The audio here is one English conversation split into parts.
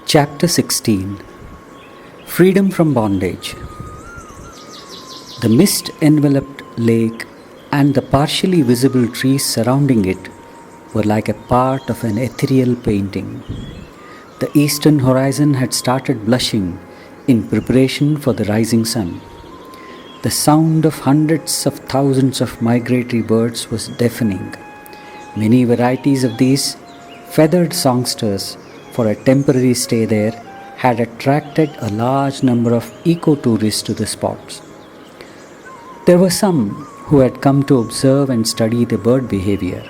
Chapter 16. Freedom from Bondage. The mist-enveloped lake and the partially visible trees surrounding it were like a part of an ethereal painting. The eastern horizon had started blushing in preparation for the rising sun. The sound of hundreds of thousands of migratory birds was deafening. Many varieties of these feathered songsters for a temporary stay there had attracted a large number of eco-tourists to the spots. There were some who had come to observe and study the bird behavior.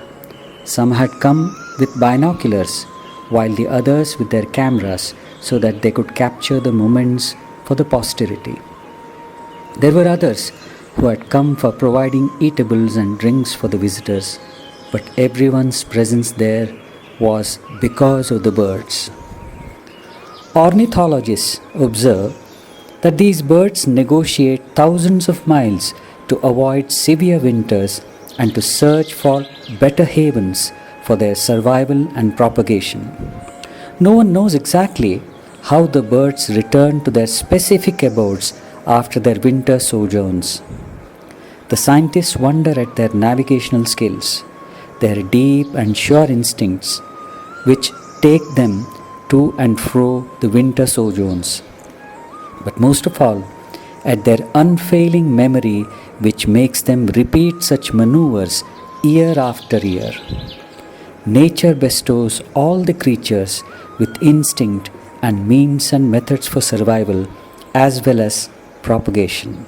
Some had come with binoculars, while the others with their cameras so that they could capture the moments for the posterity. There were others who had come for providing eatables and drinks for the visitors, but everyone's presence there was because of the birds. Ornithologists observe that these birds negotiate thousands of miles to avoid severe winters and to search for better havens for their survival and propagation. No one knows exactly how the birds return to their specific abodes after their winter sojourns. The scientists wonder at their navigational skills, their deep and sure instincts, which take them to and fro the winter sojourns. But most of all, at their unfailing memory, which makes them repeat such maneuvers year after year. Nature bestows all the creatures with instinct and means and methods for survival as well as propagation.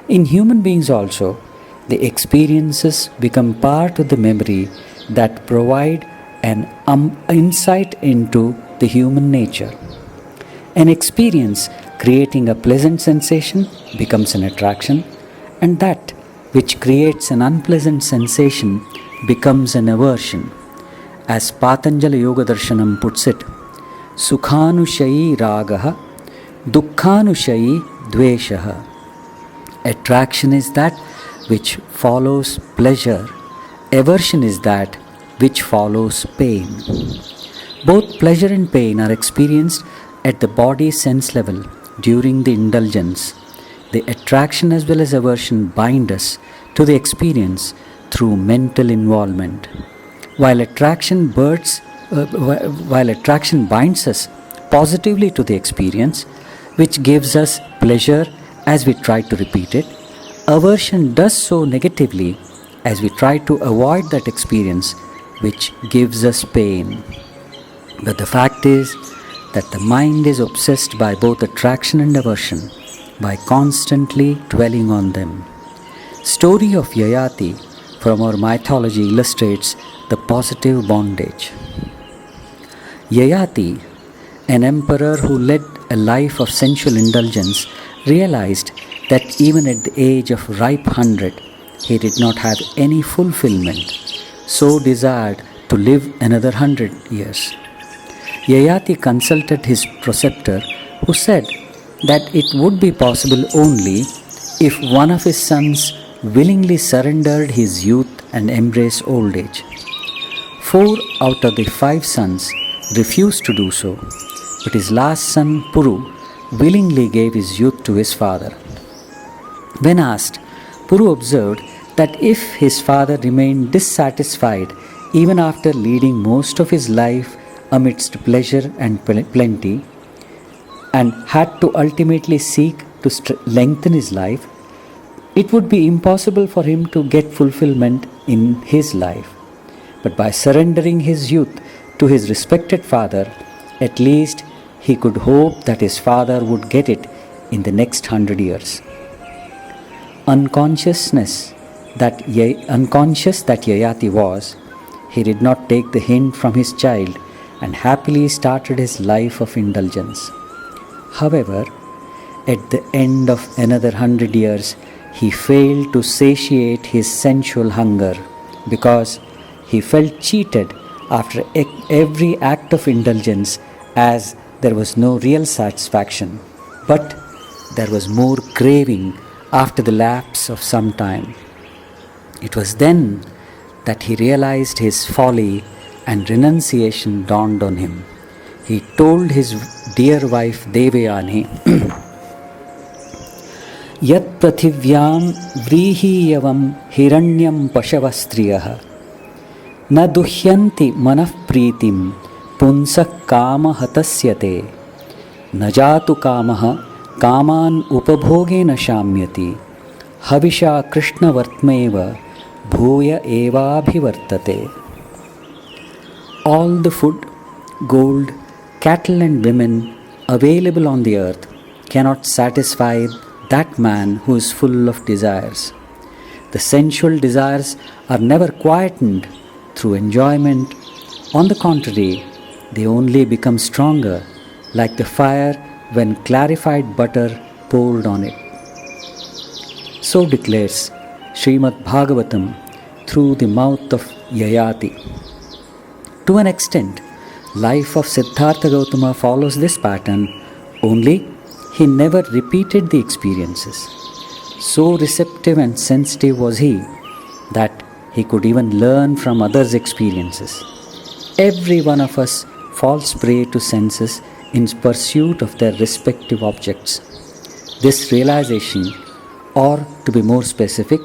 In human beings also, the experiences become part of the memory that provide an insight into the human nature. An experience creating a pleasant sensation becomes an attraction, and that which creates an unpleasant sensation becomes an aversion. As Patanjali Yoga Darshanam puts it, Sukhanushayi Ragaha, Dukkhanushayi Dveshaha. Attraction is that which follows pleasure. Aversion is that which follows pain. Both pleasure and pain are experienced at the body sense level during the indulgence. The attraction as well as aversion bind us to the experience through mental involvement. While attraction binds us positively to the experience, which gives us pleasure as we try to repeat it, aversion does so negatively as we try to avoid that experience, which gives us pain. But the fact is that the mind is obsessed by both attraction and aversion, by constantly dwelling on them. Story of Yayati from our mythology illustrates the positive bondage. Yayati, an emperor who led a life of sensual indulgence, realized that even at the age of ripe 100, he did not have any fulfillment, so desired to live another 100 years. Yayati consulted his preceptor, who said that it would be possible only if one of his sons willingly surrendered his youth and embraced old age. 4 out of the 5 sons refused to do so, but his last son Puru willingly gave his youth to his father. When asked, Puru observed that if his father remained dissatisfied even after leading most of his life amidst pleasure and plenty, and had to ultimately seek to lengthen his life, it would be impossible for him to get fulfillment in his life. But by surrendering his youth to his respected father, at least he could hope that his father would get it in the next 100 years. Unconscious that Yayati was, he did not take the hint from his child and happily started his life of indulgence. However, at the end of another 100 years, he failed to satiate his sensual hunger because he felt cheated after every act of indulgence, as there was no real satisfaction, but there was more craving after the lapse of some time. It was then that he realized his folly and renunciation dawned on him. he told his dear wife Devayani, Yat prathivyam vrihiyavam hiranyam pashavastriyah na duhyanti manah pritim punsak kama hatasyate na jatu kamaha kaman upabhogena shamyati havisha krishna vartmeva bhuya evabhivartate. All the food, gold, cattle and women available on the earth cannot satisfy that man who is full of desires. The sensual desires are never quietened through enjoyment. On the contrary, they only become stronger, like the fire when clarified butter poured on it. So declares Srimad Bhagavatam through the mouth of Yayati. To an extent, life of Siddhartha Gautama follows this pattern, only he never repeated the experiences. So receptive and sensitive was he that he could even learn from others' experiences. Every one of us falls prey to senses in pursuit of their respective objects. This realization, or to be more specific,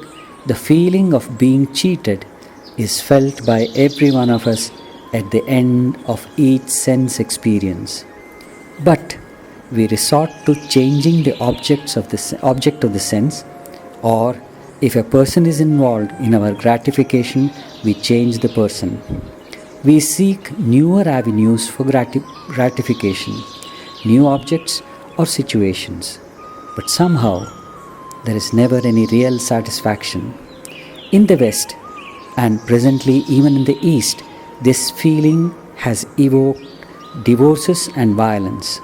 the feeling of being cheated, is felt by every one of us at the end of each sense experience. But we resort to changing the object of the sense, or if a person is involved in our gratification, we change the person. We seek newer avenues for gratification, new objects or situations, but somehow there is never any real satisfaction. In the West, and presently even in the East, this feeling has evoked divorces and violence.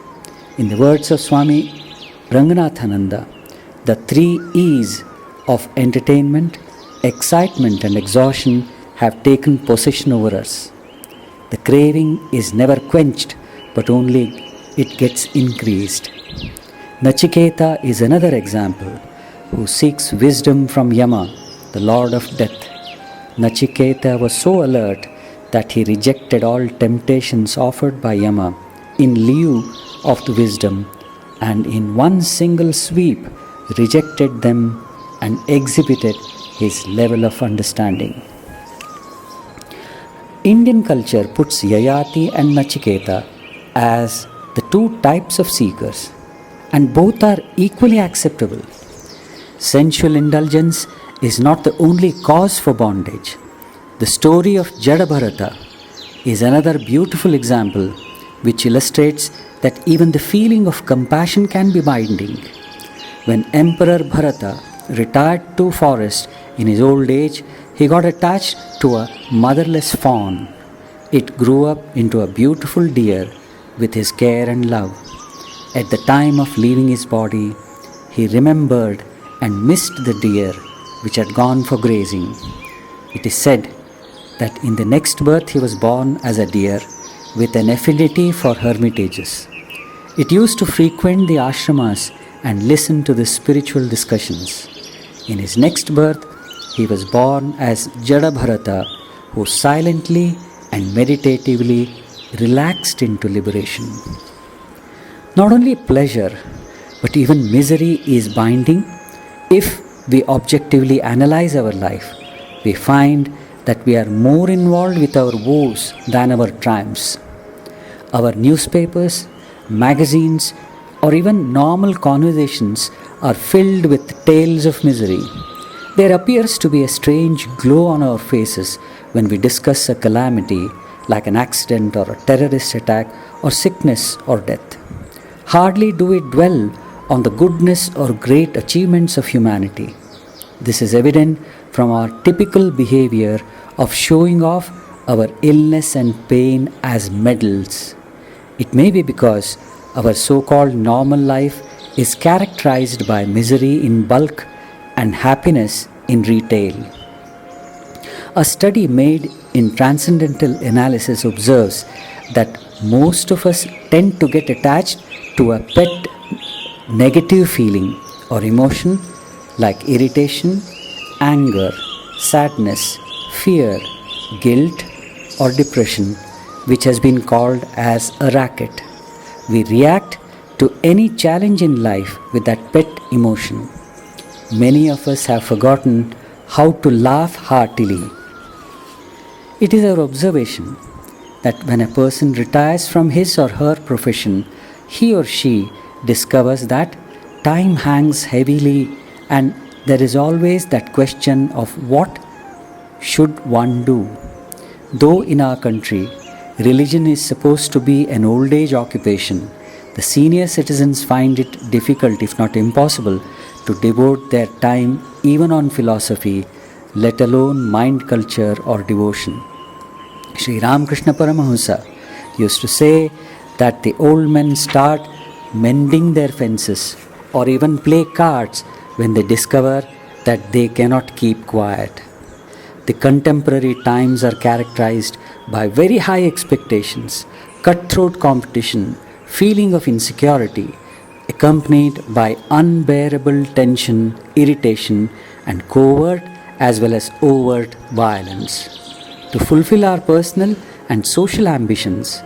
In the words of Swami Ranganathananda, the 3 E's of entertainment, excitement and exhaustion have taken possession over us. The craving is never quenched, but only it gets increased. Nachiketa is another example, who seeks wisdom from Yama, the Lord of Death. Nachiketa was so alert that he rejected all temptations offered by Yama in lieu of the wisdom, and in one single sweep rejected them and exhibited his level of understanding. Indian culture puts Yayati and Nachiketa as the 2 types of seekers, and both are equally acceptable. Sensual indulgence is not the only cause for bondage. The story of Jada Bharata is another beautiful example which illustrates that even the feeling of compassion can be binding. When Emperor Bharata retired to forest in his old age, he got attached to a motherless fawn. It grew up into a beautiful deer with his care and love. At the time of leaving his body, he remembered and missed the deer which had gone for grazing. It is said that in the next birth he was born as a deer with an affinity for hermitages. It used to frequent the ashramas and listen to the spiritual discussions. In his next birth, he was born as Jada Bharata, who silently and meditatively relaxed into liberation. Not only pleasure, but even misery is binding. If we objectively analyze our life, we find that we are more involved with our woes than our triumphs. Our newspapers, magazines, or even normal conversations are filled with tales of misery. There appears to be a strange glow on our faces when we discuss a calamity like an accident or a terrorist attack or sickness or death. Hardly do we dwell on the goodness or great achievements of humanity. This is evident from our typical behavior of showing off our illness and pain as medals. It may be because our so-called normal life is characterized by misery in bulk and happiness in retail. A study made in Transcendental Analysis observes that most of us tend to get attached to a pet negative feeling or emotion like irritation, anger, sadness, fear, guilt, or depression, which has been called as a racket. We react to any challenge in life with that pet emotion. Many of us have forgotten how to laugh heartily. It is our observation that when a person retires from his or her profession, he or she discovers that time hangs heavily and there is always that question of what should one do. Though in our country, religion is supposed to be an old age occupation, the senior citizens find it difficult, if not impossible, to devote their time even on philosophy, let alone mind culture or devotion. Sri Ramakrishna Paramahamsa used to say that the old men start mending their fences or even play cards when they discover that they cannot keep quiet. The contemporary times are characterized by very high expectations, cutthroat competition, feeling of insecurity, accompanied by unbearable tension, irritation, and covert as well as overt violence. To fulfill our personal and social ambitions,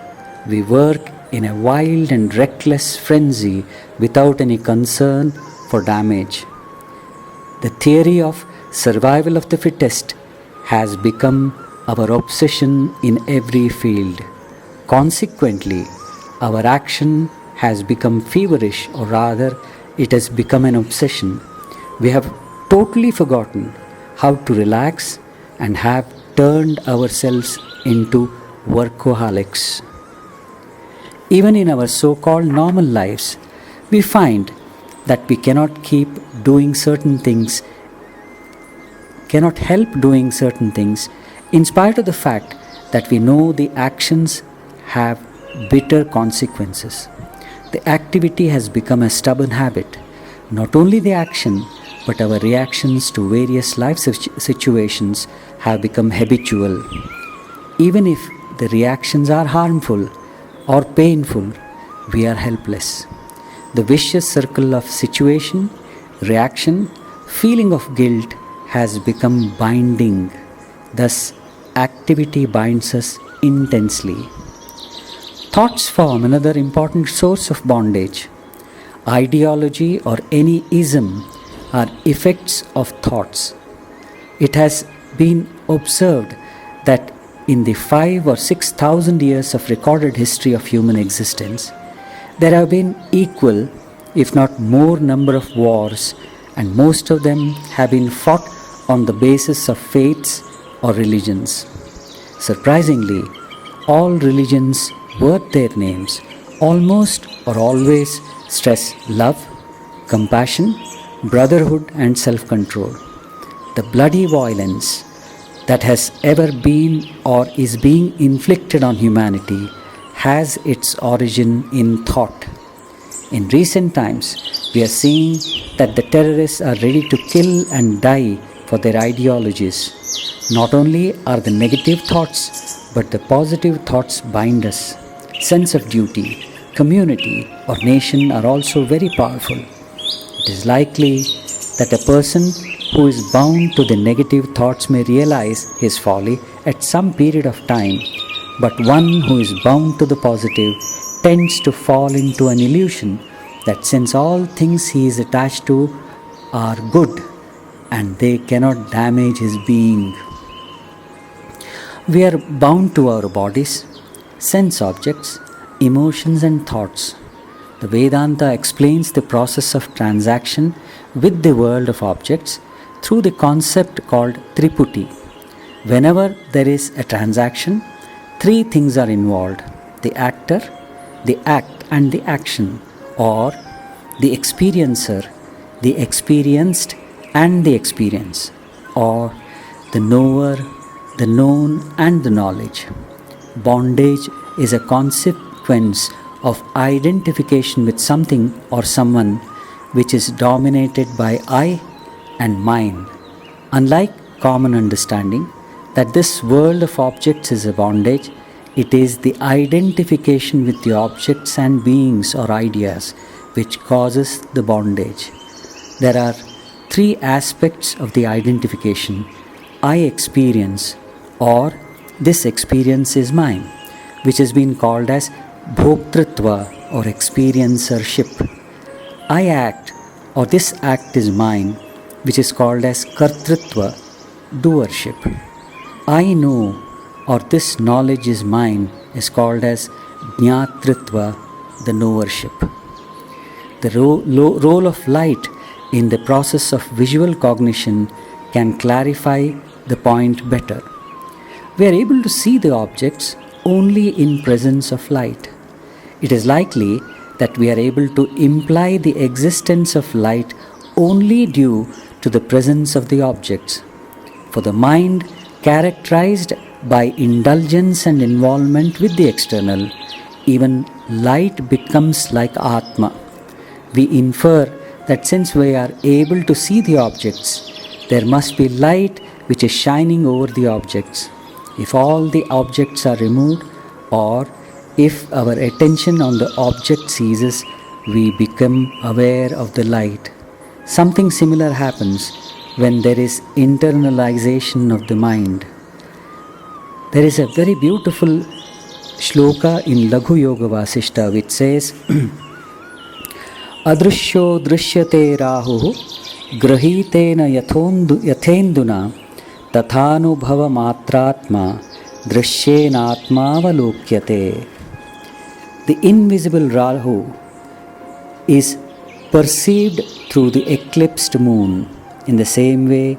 we work in a wild and reckless frenzy without any concern for damage. The theory of survival of the fittest has become our obsession in every field. Consequently, our action has become feverish, or rather, it has become an obsession. We have totally forgotten how to relax and have turned ourselves into workaholics. Even in our so-called normal lives, we find that we cannot keep doing certain things, cannot help doing certain things, in spite of the fact that we know the actions have bitter consequences. The activity has become a stubborn habit. Not only the action, but our reactions to various life situations have become habitual. Even if the reactions are harmful or painful, we are helpless. The vicious circle of situation, reaction, feeling of guilt has become binding. Thus, activity binds us intensely. Thoughts form another important source of bondage. Ideology or any ism are effects of thoughts. It has been observed that in the 5 or 6,000 years of recorded history of human existence, there have been equal, if not more, number of wars, and most of them have been fought on the basis of faiths or religions. Surprisingly, all religions worth their names almost or always stress love, compassion, brotherhood, and self-control. The bloody violence that has ever been or is being inflicted on humanity has its origin in thought. In recent times, we are seeing that the terrorists are ready to kill and die for their ideologies. Not only are the negative thoughts, but the positive thoughts bind us. Sense of duty, community, or nation are also very powerful. It is likely that a person who is bound to the negative thoughts may realize his folly at some period of time, but one who is bound to the positive tends to fall into an illusion that since all things he is attached to are good and they cannot damage his being. We are bound to our bodies, sense objects, emotions and thoughts. The Vedanta explains the process of transaction with the world of objects through the concept called Triputi. Whenever there is a transaction, three things are involved: the actor, the act and the action, or the experiencer, the experienced and the experience, or the knower, the known and the knowledge. Bondage is a consequence of identification with something or someone which is dominated by I and mine. Unlike common understanding that this world of objects is a bondage, it is the identification with the objects and beings or ideas which causes the bondage. There are three aspects of the identification: I experience, or this experience is mine; which has been called as bhoktritva or experiencership. I act or this act is mine, which is called as kartritva, doership. I know or this knowledge is mine is called as jnatritva, the knowership. The role of light in the process of visual cognition can clarify the point better. We are able to see the objects only in presence of light. It is likely that we are able to imply the existence of light only due to the presence of the objects. For the mind characterized by indulgence and involvement with the external, even light becomes like Atma. We infer that since we are able to see the objects, there must be light which is shining over the objects. If all the objects are removed, or if our attention on the object ceases, we become aware of the light. Something similar happens when there is internalization of the mind. There is a very beautiful shloka in Laghu Yoga Vasishta which says, Adrushyo drishyate rahu grahitena yathenduna tathanubhava matratma drisyenatmavalokyate. The invisible Rahu is perceived through the eclipsed moon. In the same way,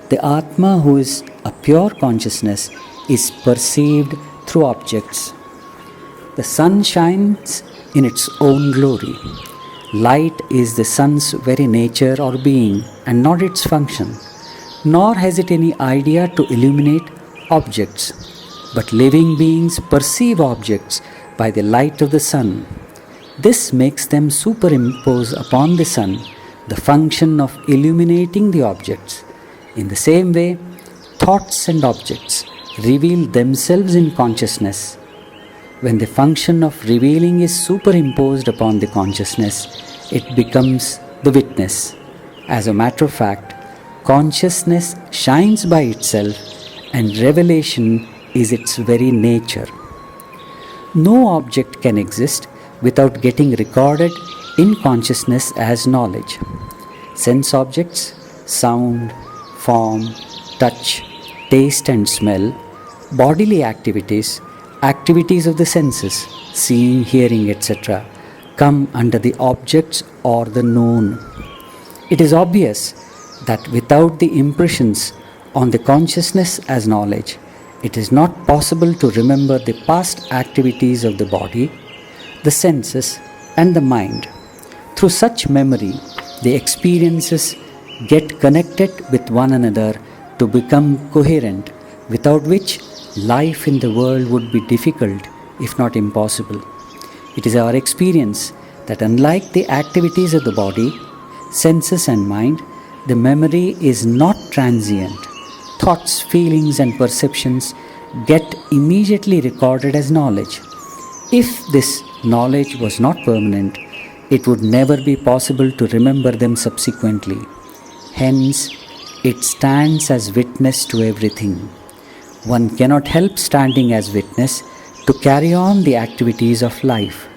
the Atma, who is a pure consciousness, is perceived through objects. The sun shines in its own glory. Light is the sun's very nature or being and not its function, nor has it any idea to illuminate objects. But living beings perceive objects by the light of the sun. This makes them superimpose upon the sun the function of illuminating the objects. In the same way, thoughts and objects reveal themselves in consciousness. When the function of revealing is superimposed upon the consciousness, it becomes the witness. As a matter of fact, consciousness shines by itself and revelation is its very nature. No object can exist without getting recorded in consciousness as knowledge. Sense objects, sound, form, touch, taste and smell, bodily activities, activities of the senses, seeing, hearing, etc., come under the objects or the known. It is obvious that without the impressions on the consciousness as knowledge, it is not possible to remember the past activities of the body, the senses, and the mind. Through such memory, the experiences get connected with one another to become coherent, without which life in the world would be difficult, if not impossible. It is our experience that unlike the activities of the body, senses and mind, the memory is not transient. Thoughts, feelings and perceptions get immediately recorded as knowledge. If this knowledge was not permanent, it would never be possible to remember them subsequently. Hence, it stands as witness to everything. One cannot help standing as witness to carry on the activities of life.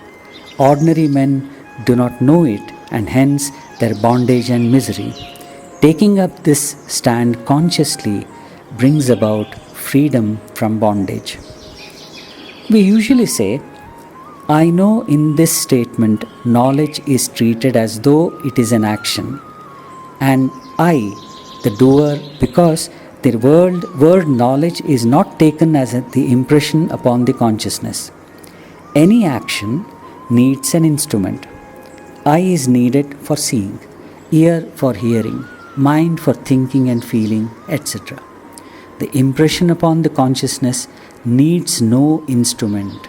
Ordinary men do not know it, and hence their bondage and misery. Taking up this stand consciously brings about freedom from bondage. We usually say, I know in this statement knowledge is treated as though it is an action, and I, the doer, because the word knowledge is not taken as the impression upon the consciousness. Any action needs an instrument. Eye is needed for seeing, ear for hearing, mind for thinking and feeling, etc. The impression upon the consciousness needs no instrument.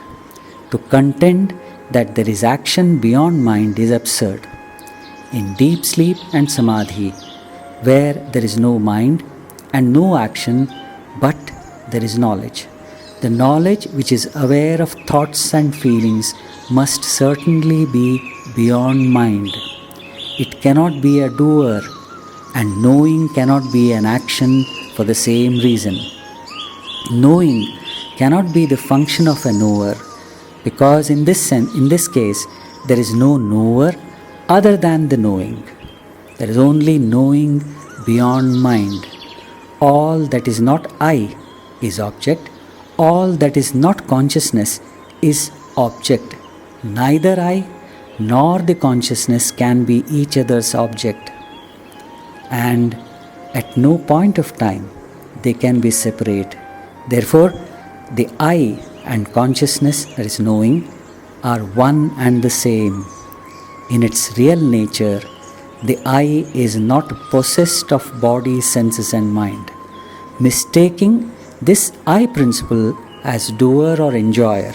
To contend that there is action beyond mind is absurd. In deep sleep and samadhi, where there is no mind and no action, but there is knowledge. The knowledge which is aware of thoughts and feelings must certainly be beyond mind. It cannot be a doer, and knowing cannot be an action for the same reason. Knowing cannot be the function of a knower, because in this case, there is no knower other than the knowing. There is only knowing beyond mind. All that is not I is object. All that is not consciousness is object. Neither I nor the consciousness can be each other's object. And at no point of time they can be separate. Therefore, the I and consciousness, that is knowing, are one and the same. In its real nature, the I is not possessed of body, senses and mind. Mistaking this I principle as doer or enjoyer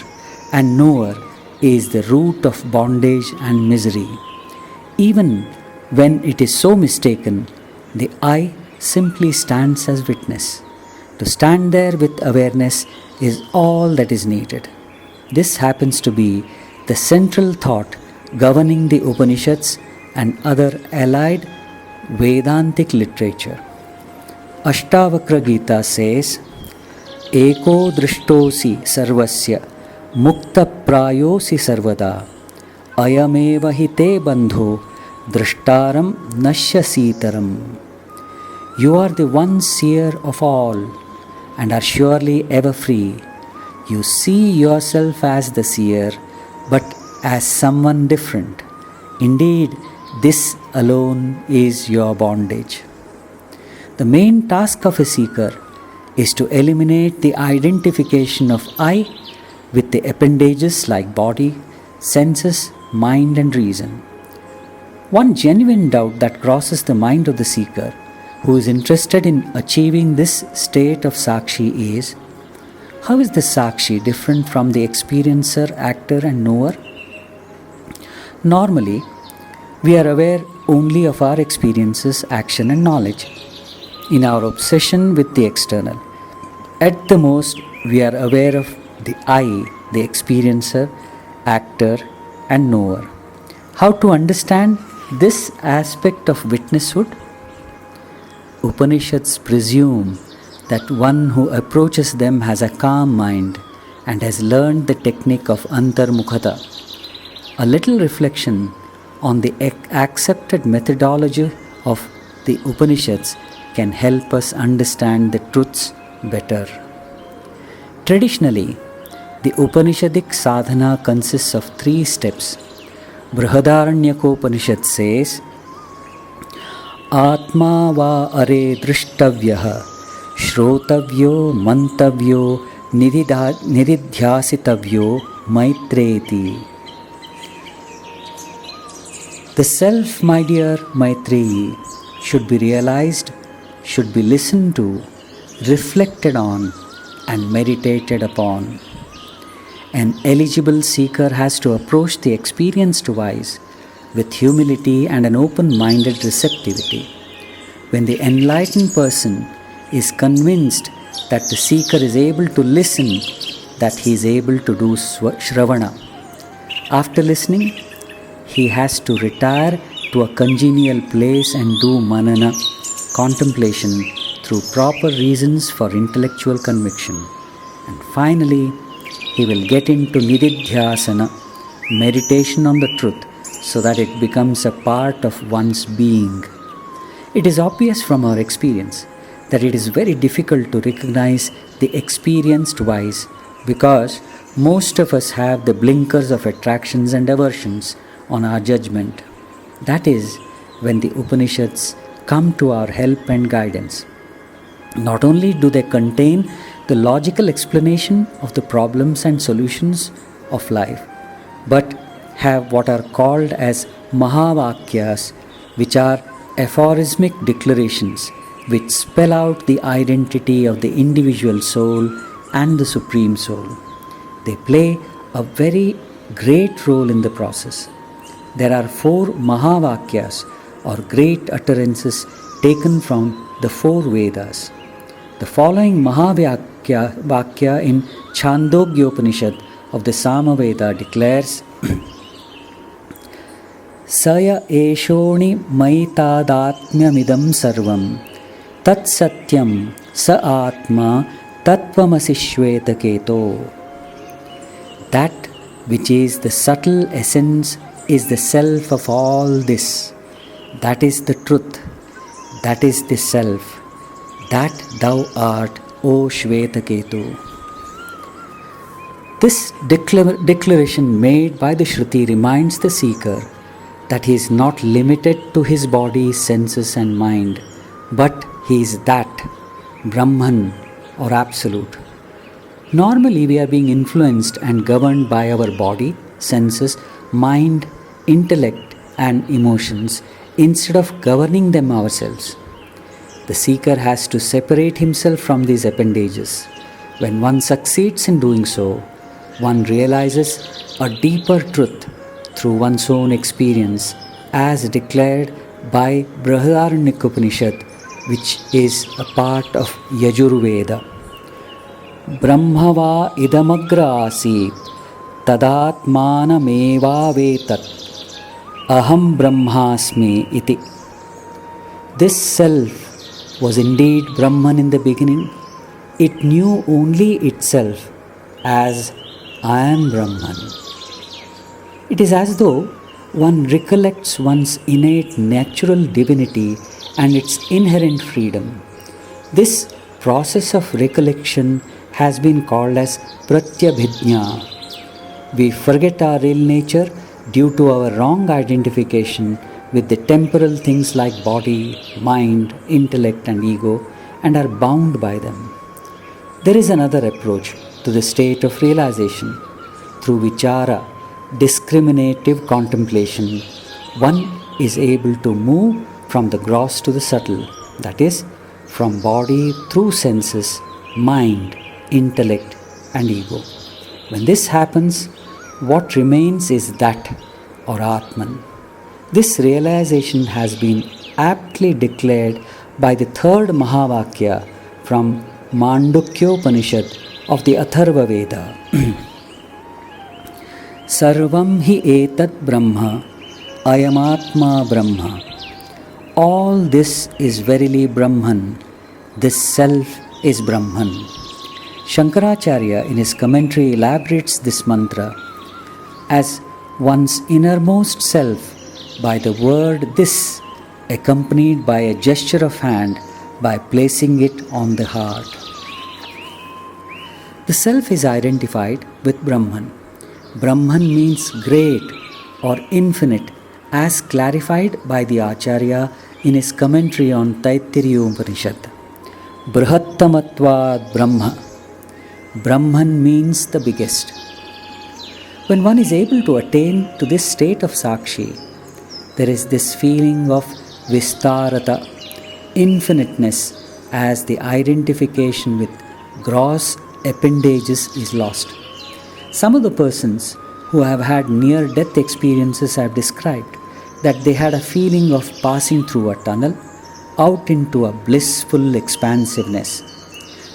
and knower is the root of bondage and misery. Even when it is so mistaken, the I simply stands as witness. To stand there with awareness is all that is needed. This happens to be the central thought governing the Upanishads and other allied Vedantic literature. Ashtavakra Gita says, Eko drishtosi sarvasya mukta prayosi sarvada ayameva hite bandho drishtaram nashyasitaram. You are the one seer of all and are surely ever free. You see yourself as the seer, but as someone different. Indeed, this alone is your bondage. The main task of a seeker is to eliminate the identification of I with the appendages like body, senses, mind and reason. One genuine doubt that crosses the mind of the seeker who is interested in achieving this state of Sakshi is, how is the Sakshi different from the experiencer, actor and knower? Normally, we are aware only of our experiences, action and knowledge. In our obsession with the external, at the most, we are aware of the I, the experiencer, actor and knower. How to understand this aspect of witnesshood? Upanishads presume that one who approaches them has a calm mind and has learned the technique of antarmukhata. A little reflection on the accepted methodology of the Upanishads can help us understand the truths better. Traditionally, the Upanishadic sadhana consists of 3 steps. Brihadaranyaka says, Atma va are drishtavyaha, shrotavyo mantavyo nididhyasitavyo maitreti. The self, my dear Maitreyi, should be realized, should be listened to, reflected on and meditated upon. An eligible seeker has to approach the experienced wise with humility and an open-minded receptivity. When the enlightened person is convinced that the seeker is able to listen, that he is able to do shravana. After listening, he has to retire to a congenial place and do manana, contemplation through proper reasons for intellectual conviction. And finally, he will get into nididhyasana, meditation on the truth, so that it becomes a part of one's being. It is obvious from our experience that it is very difficult to recognize the experienced wise because most of us have the blinkers of attractions and aversions on our judgment. That is when the Upanishads come to our help and guidance. Not only do they contain the logical explanation of the problems and solutions of life, but have what are called as Mahavakyas, which are aphorismic declarations which spell out the identity of the individual soul and the Supreme Soul. They play a very great role in the process. There are 4 Mahavakyas or great utterances taken from the 4 Vedas. The following Mahavakya in Chandogya Upanishad of the Samaveda declares, Saya eshoni maitadatmyamidam sarvam tat satyam sa atma Tattvamasi Shvetaketo. That which is the subtle essence is the self of all this. That is the truth. That is the self. That thou art, O Shvetaketu. This declaration made by the Shruti reminds the seeker that he is not limited to his body, senses and mind, but he is that, Brahman or Absolute. Normally we are being influenced and governed by our body, senses, mind, intellect and emotions instead of governing them ourselves. The seeker has to separate himself from these appendages. When one succeeds in doing so, one realizes a deeper truth through one's own experience as declared by Brihadaranyaka Upanishad, which is a part of Yajurveda. Brahmava idamagra asit tadatmanameva vetat aham brahmasmi iti. This self was indeed Brahman in the beginning. It knew only itself as I am Brahman. It is as though one recollects one's innate natural divinity and its inherent freedom. This process of recollection has been called as Pratyabhijna. We forget our real nature due to our wrong identification with the temporal things like body, mind, intellect and ego and are bound by them. There is another approach to the state of realization. Through vichara, discriminative contemplation, one is able to move from the gross to the subtle, that is, from body through senses, mind, intellect and ego. When this happens, what remains is that, or Atman. This realization has been aptly declared by the third Mahavakya from Mandukyopanishad of the Atharva Veda. Sarvam hi etat brahma, ayamatma brahma. All this is verily Brahman. This self is Brahman. Shankaracharya in his commentary elaborates this mantra as one's innermost self by the word this, accompanied by a gesture of hand by placing it on the heart. The self is identified with Brahman. Brahman means great or infinite as clarified by the Acharya in his commentary on Taittiriya Upanishad. Brihattamatvad Brahma. Brahman means the biggest. When one is able to attain to this state of Sakshi, there is this feeling of Vistarata, infiniteness, as the identification with gross appendages is lost. Some of the persons who have had near-death experiences have described that they had a feeling of passing through a tunnel out into a blissful expansiveness.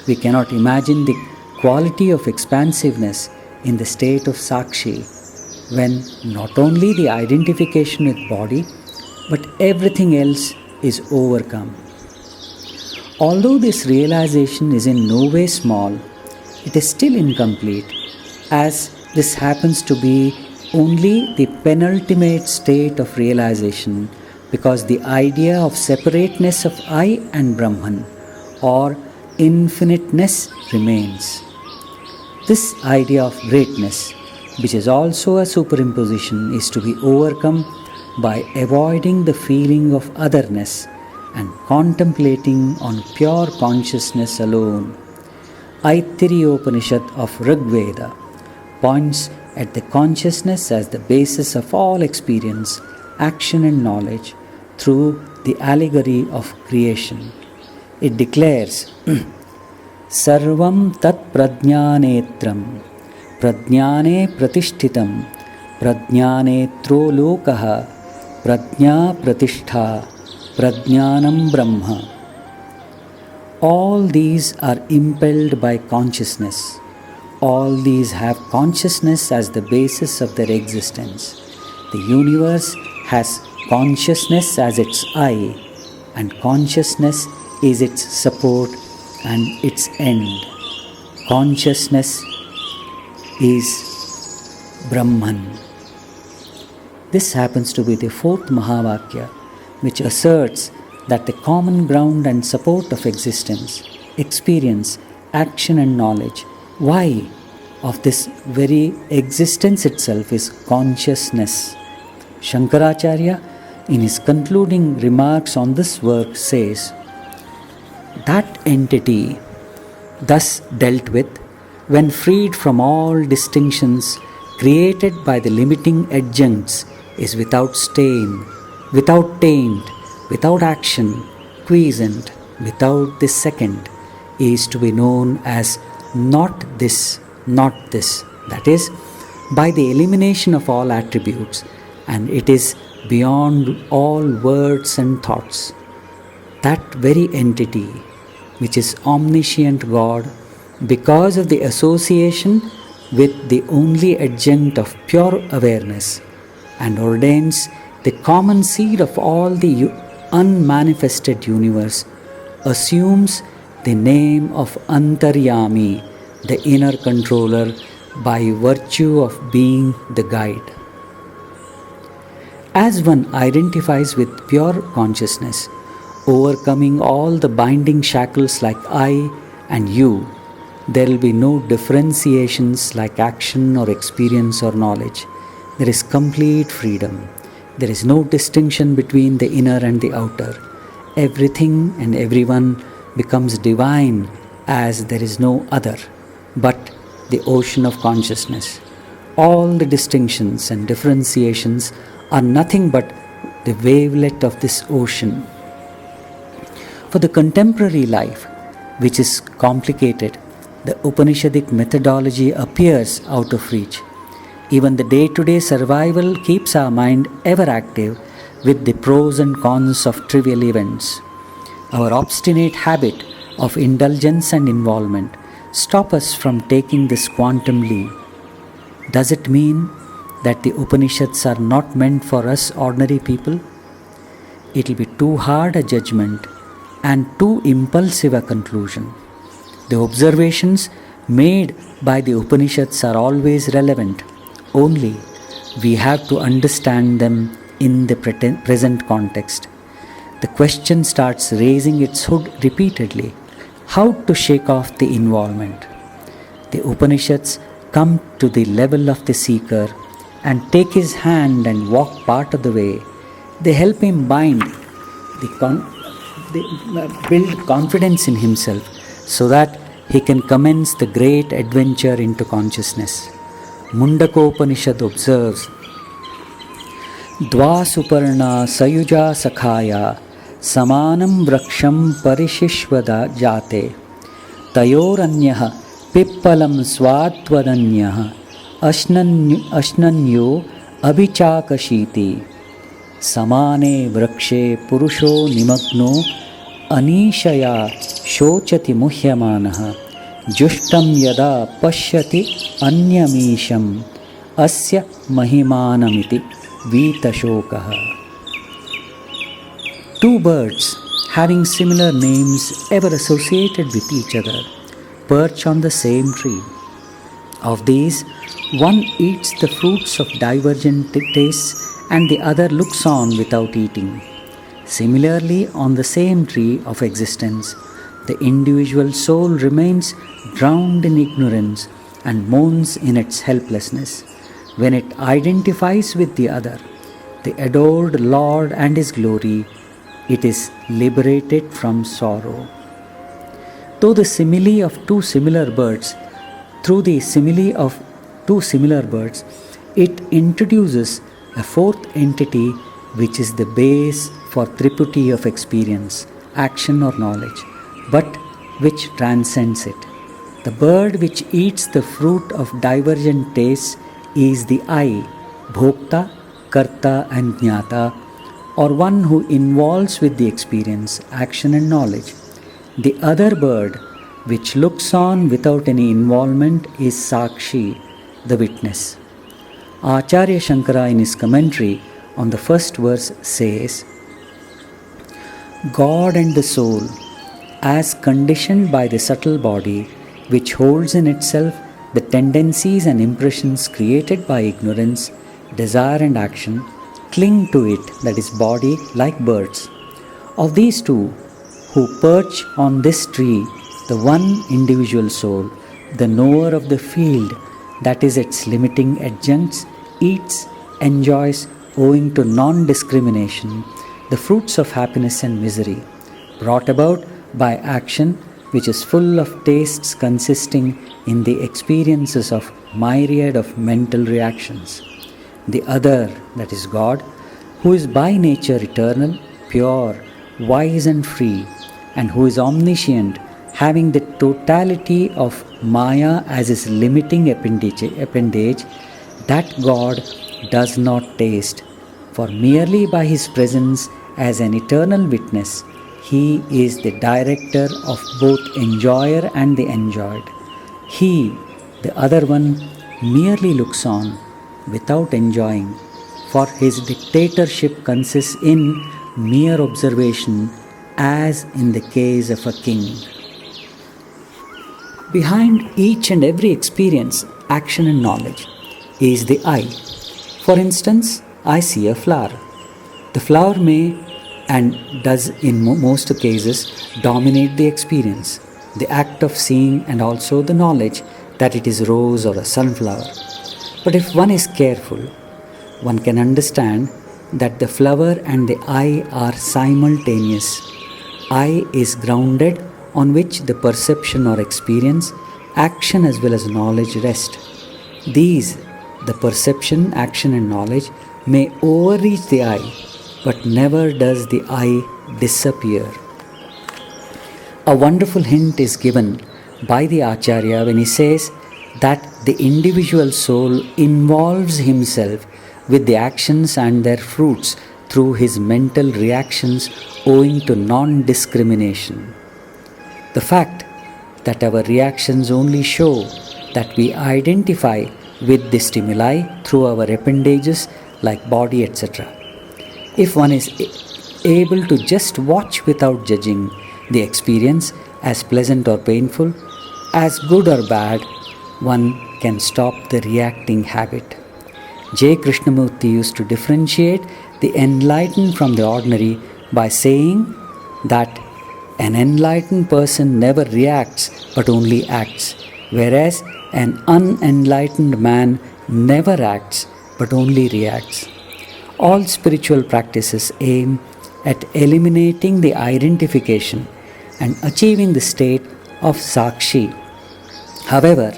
We cannot imagine the quality of expansiveness in the state of Sakshi when not only the identification with body but everything else is overcome. Although this realization is in no way small, it is still incomplete as this happens to be only the penultimate state of realization because the idea of separateness of I and Brahman or infiniteness remains. This idea of greatness, which is also a superimposition, is to be overcome by avoiding the feeling of otherness and contemplating on pure consciousness alone. Aittiriya Upanishad of Rigveda points at the consciousness as the basis of all experience, action and knowledge through the allegory of creation. It declares, Sarvam tat prajnanetram, prajnane pratishtitam, prajnanetro lokaha, prajna pratishtha, prajnanam brahma. All these are impelled by consciousness. All these have consciousness as the basis of their existence. The universe has consciousness as its I, and consciousness is its support and its end. consciousness is Brahman. This happens to be the fourth Mahavakya, which asserts that the common ground and support of existence, experience, action and knowledge, why, of this very existence itself is consciousness. Shankaracharya, in his concluding remarks on this work, says, that entity, thus dealt with, when freed from all distinctions created by the limiting adjuncts, is without stain, without taint, without action, quiescent, without this second, is to be known as not this, that is, by the elimination of all attributes, and it is beyond all words and thoughts. That very entity, which is omniscient God, because of the association with the only adjunct of pure awareness, and ordains the common seed of all the unmanifested universe, assumes the name of Antaryami, the inner controller, by virtue of being the guide. As one identifies with pure consciousness, overcoming all the binding shackles like I and you, there will be no differentiations like action or experience or knowledge. There is complete freedom. There is no distinction between the inner and the outer. Everything and everyone becomes divine as there is no other but the ocean of consciousness. All the distinctions and differentiations are nothing but the wavelet of this ocean. For the contemporary life, which is complicated, the Upanishadic methodology appears out of reach. Even the day-to-day survival keeps our mind ever active with the pros and cons of trivial events. Our obstinate habit of indulgence and involvement stop us from taking this quantum leap. Does it mean that the Upanishads are not meant for us ordinary people? It will be too hard a judgment and too impulsive a conclusion. The observations made by the Upanishads are always relevant, only we have to understand them in the present context. The question starts raising its hood repeatedly: how to shake off the involvement? The Upanishads come to the level of the seeker and take his hand and walk part of the way. They help him build confidence in himself so that he can commence the great adventure into consciousness. Mundakopanishad observes, Dva suparna sayuja sakhaya samanam vraksham parishishvada jate tayoranyah pippalam svatvananyah ashnanyo abhichakashiti samane vrakshe purusho nimagno anishaya shochati muhyamanah jushtam yada pashyati anyamisham asya mahimanamiti vitashokah. Two birds having similar names ever associated with each other perch on the same tree. Of these, one eats the fruits of divergent tastes and the other looks on without eating. Similarly, on the same tree of existence, the individual soul remains drowned in ignorance and moans in its helplessness. When it identifies with the other, the adored Lord and His glory, it is liberated from sorrow. Through the simile of two similar birds, it introduces a fourth entity which is the base for triputty of experience, action or knowledge, but which transcends it. The bird which eats the fruit of divergent tastes is the I, Bhokta, Karta and Jnata, or one who involves with the experience, action and knowledge. The other bird which looks on without any involvement is Sakshi, the witness. Acharya Shankara in his commentary on the first verse says, God and the soul, as conditioned by the subtle body, which holds in itself the tendencies and impressions created by ignorance, desire and action, cling to it, that is body, like birds. Of these two, who perch on this tree, the one individual soul, the knower of the field, that is its limiting adjuncts, eats, enjoys, owing to non-discrimination, the fruits of happiness and misery, brought about by action which is full of tastes consisting in the experiences of myriad of mental reactions. The other, that is God, who is by nature eternal, pure, wise and free, and who is omniscient, having the totality of Maya as his limiting appendage, that God does not taste, for merely by his presence as an eternal witness, he is the director of both enjoyer and the enjoyed. He, the other one, merely looks on without enjoying, for his dictatorship consists in mere observation, as in the case of a king. Behind each and every experience, action and knowledge is the I. For instance, I see a flower. The flower may and does in most cases dominate the experience, the act of seeing and also the knowledge that it is rose or a sunflower. But if one is careful, one can understand that the flower and the I are simultaneous. I is grounded on which the perception or experience, action as well as knowledge rest. These, the perception, action and knowledge, may overreach the I, but never does the I disappear. A wonderful hint is given by the Acharya when he says that the individual soul involves himself with the actions and their fruits through his mental reactions owing to non-discrimination. The fact that our reactions only show that we identify with the stimuli through our appendages like body, etc. If one is able to just watch without judging the experience as pleasant or painful, as good or bad, one can stop the reacting habit. J. Krishnamurti used to differentiate the enlightened from the ordinary by saying that an enlightened person never reacts but only acts, whereas an unenlightened man never acts but only reacts. All spiritual practices aim at eliminating the identification and achieving the state of Sakshi. However,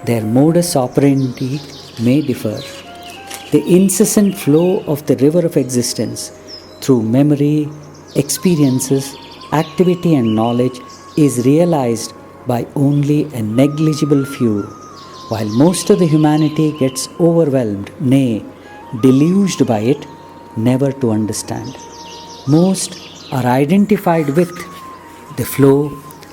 their modus operandi may differ. The incessant flow of the river of existence through memory, experiences, activity and knowledge is realized by only a negligible few, while most of the humanity gets overwhelmed, nay, deluged by it, never to understand. Most are identified with the flow,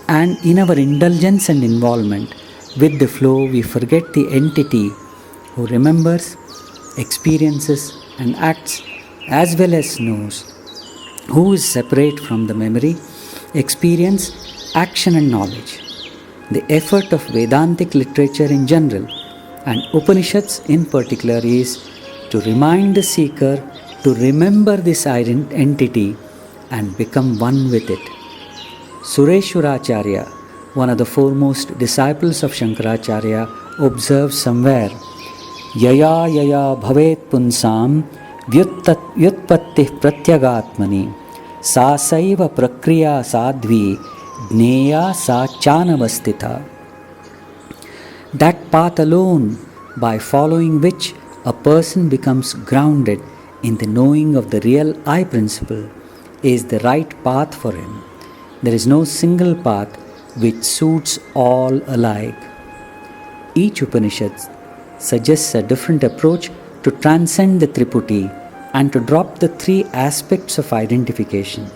and in our indulgence and involvement with the flow, we forget the entity who remembers, experiences and acts as well as knows, who is separate from the memory, experience, action and knowledge. The effort of Vedantic literature in general and Upanishads in particular is to remind the seeker to remember this entity and become one with it. Sureshwaracharya, one of the foremost disciples of Shankaracharya, observes somewhere, Yaya yaya bhavet punsam vyutpatti pratyagatmani sa saiva prakriya sadhvi jneya sa chanavastita. That path alone, by following which a person becomes grounded in the knowing of the real I principle, is the right path for him. There is no single path which suits all alike. Each Upanishad suggests a different approach to transcend the Triputi and to drop the three aspects of identification.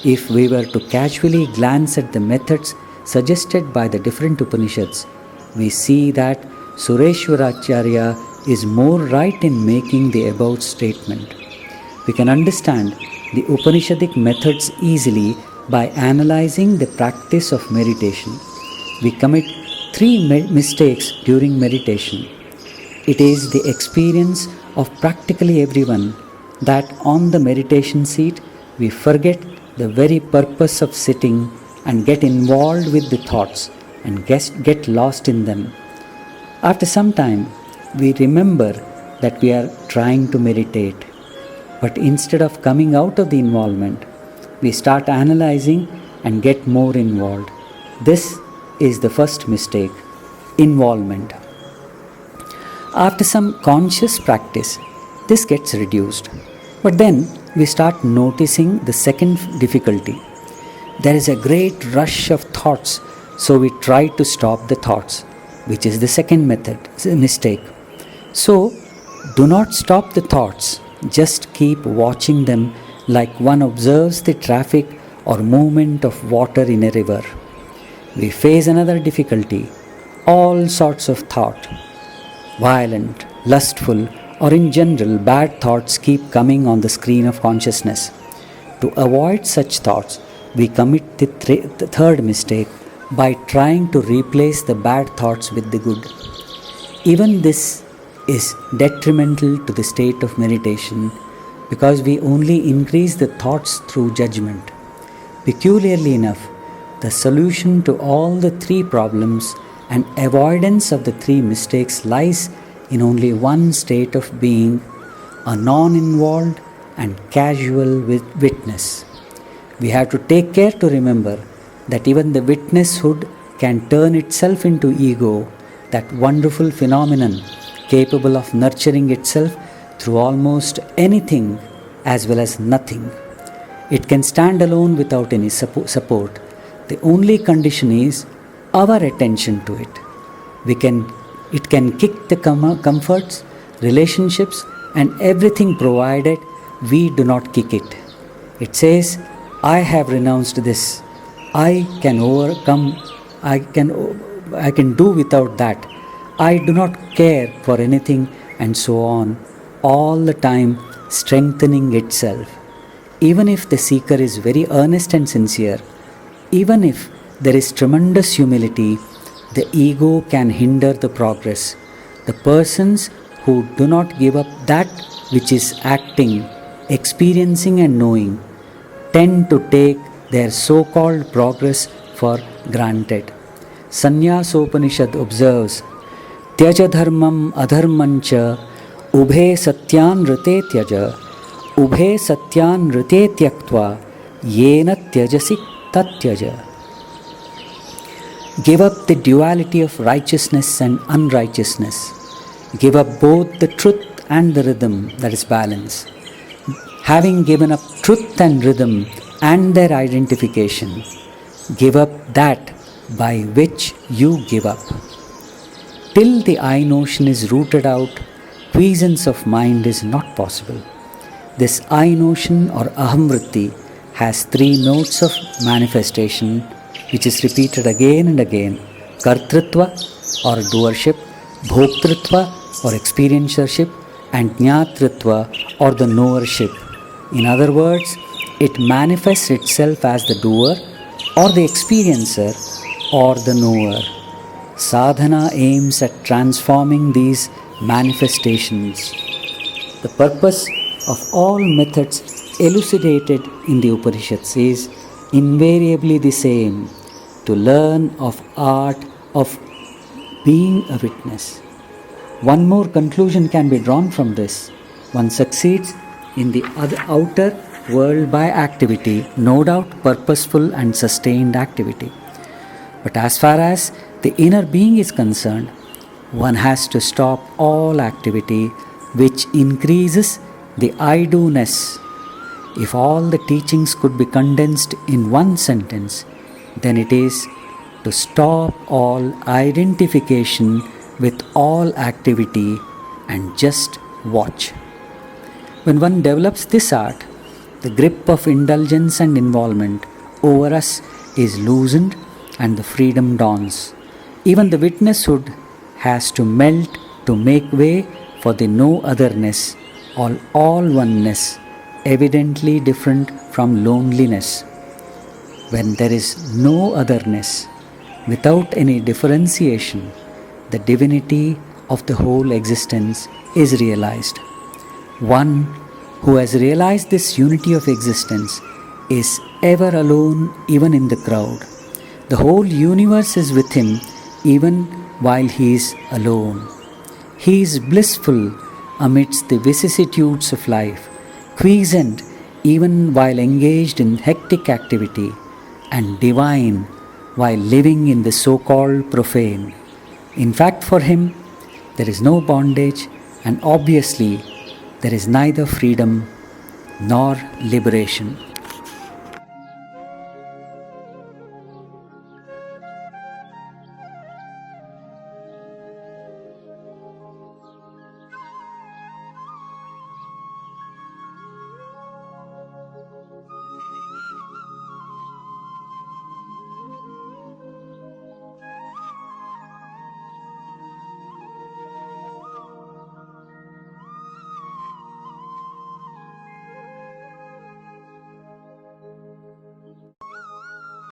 If we were to casually glance at the methods suggested by the different Upanishads, we see that Sureshwaracharya is more right in making the above statement. We can understand the Upanishadic methods easily by analyzing the practice of meditation. We commit three mistakes during meditation. It is the experience of practically everyone that on the meditation seat we forget the very purpose of sitting and get involved with the thoughts and get lost in them. After some time, we remember that we are trying to meditate, but instead of coming out of the involvement, we start analyzing and get more involved. This is the first mistake, involvement. After some conscious practice, this gets reduced. But then we start noticing the second difficulty. There is a great rush of thoughts, so we try to stop the thoughts, which is the second mistake. So, do not stop the thoughts, just keep watching them like one observes the traffic or movement of water in a river. We face another difficulty, all sorts of thought. Violent, lustful, or in general bad thoughts keep coming on the screen of consciousness. To avoid such thoughts, we commit the third mistake by trying to replace the bad thoughts with the good. Even this is detrimental to the state of meditation because we only increase the thoughts through judgment. Peculiarly enough, the solution to all the three problems and avoidance of the three mistakes lies in only one state of being, a non-involved and casual witness. We have to take care to remember that even the witnesshood can turn itself into ego, that wonderful phenomenon capable of nurturing itself through almost anything as well as nothing. It can stand alone without any support. The only condition is our attention to it. It can kick the comforts, relationships, and everything provided we do not kick it. It says, I have renounced this. I can overcome. I can do without that. I do not care for anything, and so on, all the time strengthening itself. Even if the seeker is very earnest and sincere, even if there is tremendous humility, the ego can hinder the progress. The persons who do not give up that which is acting, experiencing and knowing tend to take their so-called progress for granted. Sanyasopanishad observes, Tyaja dharmam adharmancha ubhe satyan rite tyaja ubhe satyan rite tyaktva yena tyajasi tatyaja. Give up the duality of righteousness and unrighteousness. Give up both the truth and the rhythm, that is balance. Having given up truth and rhythm and their identification, give up that by which you give up. Till the I notion is rooted out, quiescence of mind is not possible. This I notion or ahamvritti has three notes of manifestation which is repeated again and again: kartrutva or doership, bhoktritva or experiencership, and jnatrutva or the knowership. In other words, it manifests itself as the doer or the experiencer or the knower. Sadhana aims at transforming these manifestations. The purpose of all methods elucidated in the Upanishads is invariably the same: to learn of art of being a witness. One more conclusion can be drawn from this. One succeeds in the outer world by activity, no doubt purposeful and sustained activity. But as far as the inner being is concerned, one has to stop all activity which increases the I-do-ness. If all the teachings could be condensed in one sentence, then it is to stop all identification with all activity and just watch. When one develops this art, the grip of indulgence and involvement over us is loosened and the freedom dawns. Even the witnesshood has to melt to make way for the no otherness, all oneness, evidently different from loneliness. When there is no otherness, without any differentiation, the divinity of the whole existence is realized. One who has realized this unity of existence is ever alone even in the crowd. The whole universe is with him even while he is alone. He is blissful amidst the vicissitudes of life, quiescent even while engaged in hectic activity, and divine while living in the so-called profane. In fact, for him, there is no bondage, and obviously, there is neither freedom nor liberation.